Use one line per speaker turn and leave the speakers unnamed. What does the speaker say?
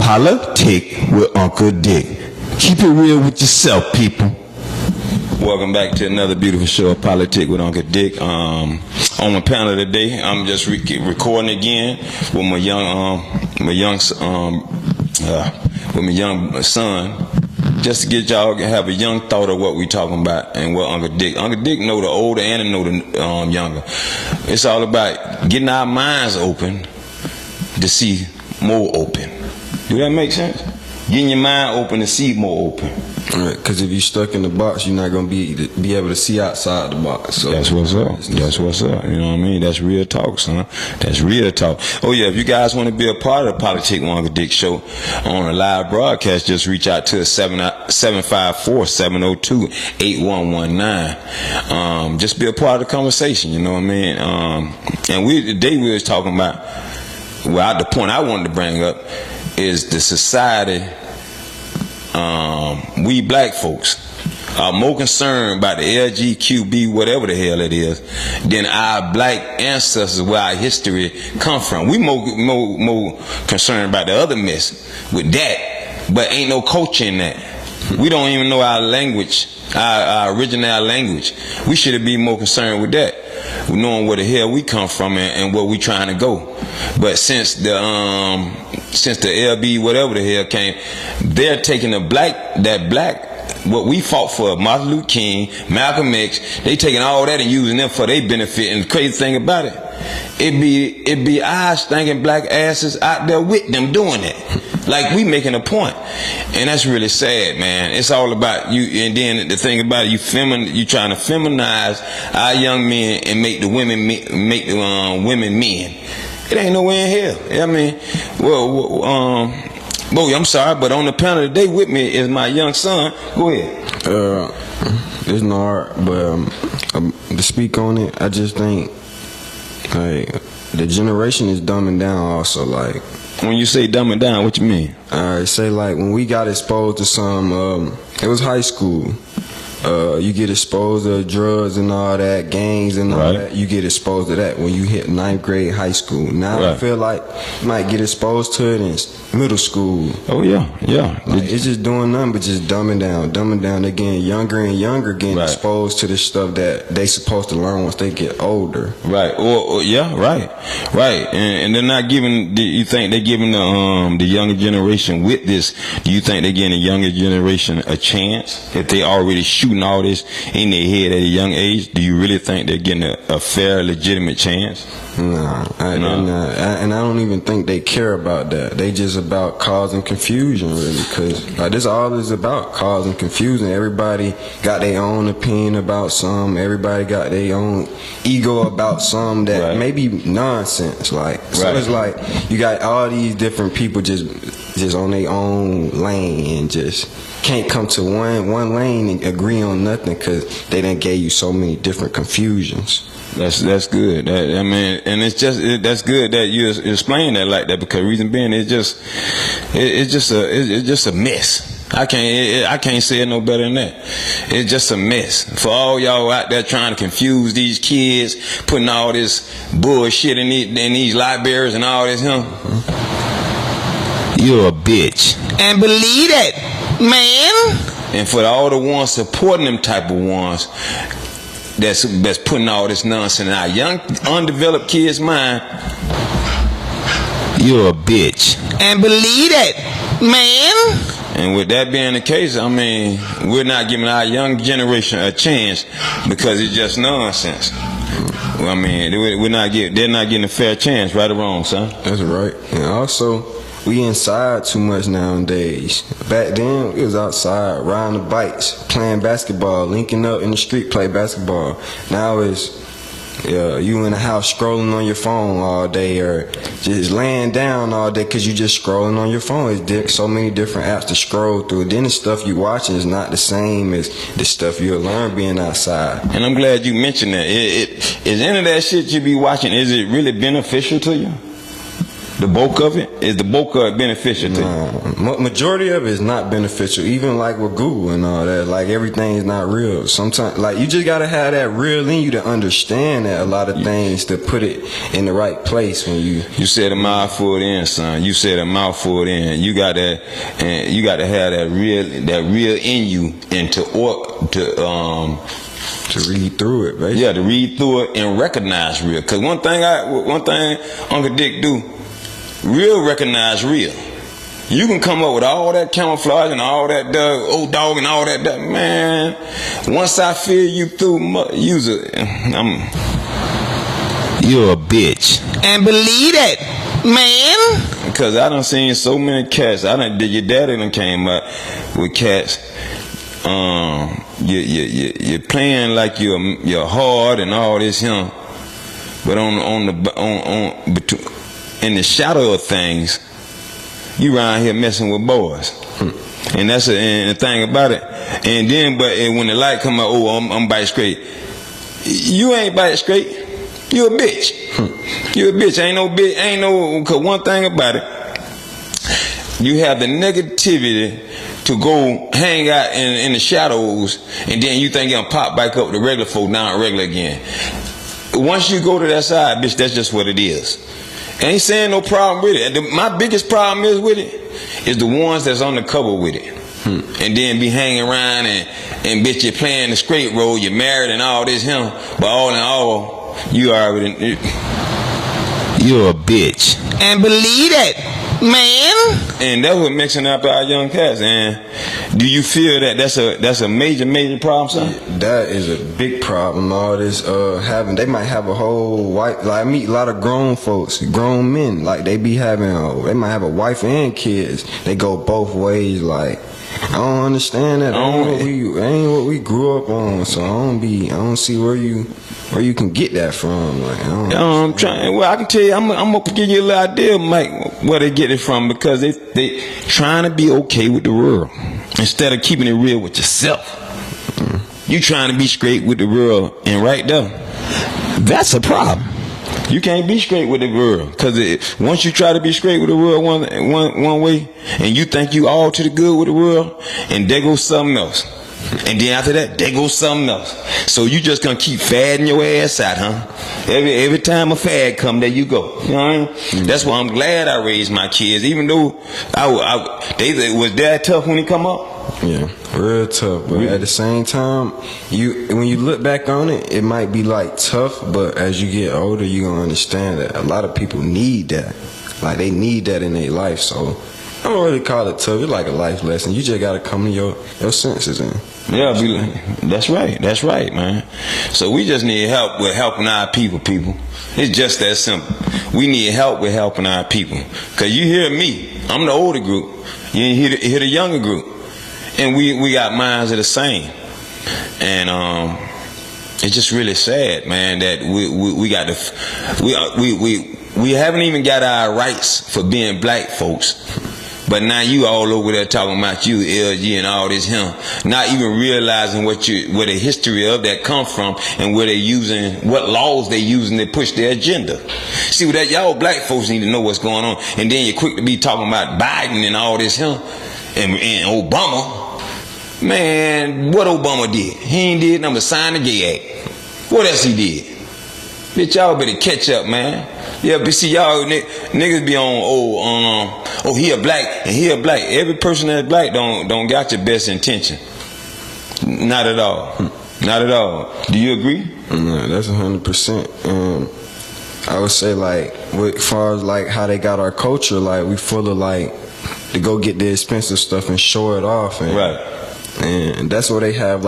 Politic with Uncle Dick. Keep it real with yourself, people. Welcome back to another beautiful show of Politic with Uncle Dick. On my panel today, I'm just recording again with my young son, just to get y'all to have a young thought of what we talking about and what Uncle Dick know the older and know the younger. It's all about getting our minds open to see more open. Do that make sense? Getting your mind open to see more open.
Right, because if you're stuck in the box, you're not going to be able to see outside the box. So
that's what's up. That's what's up. You know what I mean? That's real talk, son. That's real talk. Oh, yeah, if you guys want to be a part of the Politic with Uncle Dick show on a live broadcast, just reach out to us, 754-702-8119. Just be a part of the conversation, you know what I mean? And today we was talking about, well, the point I wanted to bring up is the society, we black folks are more concerned about the LGQB, whatever the hell it is, than our black ancestors, where our history come from. We more concerned about the other mess with that, but ain't no culture in that. We don't even know our language, our original language. We should be more concerned with that, knowing where the hell we come from and where we trying to go. But since the LB whatever the hell came, they're taking what we fought for, Martin Luther King, Malcolm X, they taking all that and using them for their benefit. And the crazy thing about it be our stinking black asses out there with them doing it. Like we making a point. And that's really sad, man. It's all about you. And then the thing about it, you trying to feminize our young men and make the women women men. It ain't nowhere in hell. I mean, boy, I'm sorry, but on the panel today with me is my young son. Go ahead.
It's not hard, but to speak on it, I just think like the generation is dumbing down. Also, like
when you say dumbing down, what you mean?
I say like when we got exposed to some, it was high school. You get exposed to drugs and all that, gangs and all that. You get exposed to that when you hit 9th grade high school. Now I feel like you might get exposed to it in middle school.
Oh yeah.
Like, it's just doing nothing but just dumbing down. They're getting younger and younger, getting exposed to the stuff that they supposed to learn once they get older.
Right. Right. And they're not giving. Do you think they're giving the younger generation with this? Do you think they're giving the younger generation a chance if they already shooting all this in their head at a young age? Do you really think they're getting a fair, legitimate chance?
No. And I don't even think they care about that. They just about causing confusion, really, because this all is about causing confusion. Everybody got their own opinion about some. Everybody got their own ego about some that may be nonsense. Like so, it's like you got all these different people just on their own lane and just can't come to one lane and agree on nothing because they done gave you so many different confusions.
That's good. I mean, and that's good that you explain that like that, because reason being it's just a mess. I can't say it no better than that. It's just a mess. For all y'all out there trying to confuse these kids, putting all this bullshit in these libraries and all this, you're a bitch. And believe it, man. And for all the ones supporting them type of ones that's putting all this nonsense in our young, undeveloped kids' mind, you're a bitch. And believe it, man. And with that being the case, I mean, we're not giving our young generation a chance because it's just nonsense. I mean, they're not getting a fair chance, right or wrong, son?
That's right. And also, we inside too much nowadays. Back then, we was outside riding the bikes, playing basketball, linking up in the street, play basketball. Now it's you in the house scrolling on your phone all day, or just laying down all day because you just scrolling on your phone. It's so many different apps to scroll through. Then the stuff you watching is not the same as the stuff you'll learn being outside.
And I'm glad you mentioned that. Is any of that shit you be watching, is it really beneficial to you? The bulk of it? Is the bulk of it beneficial to you?
Majority of it is not beneficial. Even like with Google and all that, like everything is not real. Sometimes, like you just gotta have that real in you to understand that a lot of things to put it in the right place when you.
You said a mouthful in, son. You said a mouthful in. You got that, and you got to have that real in you, and to
read through it, basically.
Yeah, to read through it and recognize real. Cause one thing Uncle Dick do, real recognize real. You can come up with all that camouflage and all that old dog and all that, man. Once I feel you through, you're a bitch. And believe it, man. Because I done seen so many cats. Your daddy done came up with cats. You're playing like you're hard and all this, but in the shadow of things, you around here messing with boys, and that's and the thing about it. And then, when the light come out, I'm bite straight. You ain't bite straight. You a bitch. You a bitch. Ain't no bitch. Ain't no. Cause one thing about it, you have the negativity to go hang out in the shadows, and then you think you're gonna pop back up the regular folk down regular again. Once you go to that side, bitch, that's just what it is. Ain't saying no problem with it. My biggest problem is with it is the ones that's on the cover with it. And then be hanging around and bitch, you're playing the straight role, you're married and all this, but all in all, you're a bitch. And believe it, man. And that's what mixing up our young cats. And do you feel that that's a major problem, son?
That is a big problem. All this they might have a whole wife. Like I meet a lot of grown folks, grown men. Like they be having, they might have a wife and kids. They go both ways. Like I don't understand that. Ain't what we grew up on. So I don't see where you can get that from. Like
I'm trying. Well, I can tell you, I'm gonna give you a little idea, Mike, where they get it from, because they trying to be okay with the world instead of keeping it real with yourself. You trying to be straight with the world, and right there, that's a problem. You can't be straight with the world, because once you try to be straight with the world one way, and you think you all to the good with the world, and there goes something else. And then after that, there goes something else. So you just gonna keep fadding your ass out, Every time a fad come, there you go. You know what I mean? That's why I'm glad I raised my kids, even though was that tough when he come up.
Yeah, real tough. But at the same time, when you look back on it, it might be like tough. But as you get older, you gonna understand that a lot of people need that. Like they need that in their life. So I don't really call it tough. It's like a life lesson. You just gotta come to your senses in.
Yeah, that's right, man. So we just need help with helping our people. It's just that simple. We need help with helping our people. Cause you hear me, I'm the older group. You hear the younger group, and we got minds of the same. And it's just really sad, man, that we haven't even got our rights for being black folks. But now you all over there talking about you, LG, and all this not even realizing where the history of that come from, and where what laws they using to push their agenda. See, with that, y'all black folks need to know what's going on, and then you're quick to be talking about Biden and all this and Obama. Man, what Obama did? He ain't did nothing but sign the Gay Act. What else he did? Bitch, y'all better catch up, man. Yeah, but see, y'all niggas be on he a black and he a black. Every person that's black don't got your best intention. Not at all. Not at all. Do you agree?
No, that's 100%. I would say, like, as far as like how they got our culture, like we full of like to go get the expensive stuff and show it off, and
right.
And that's what they have. Like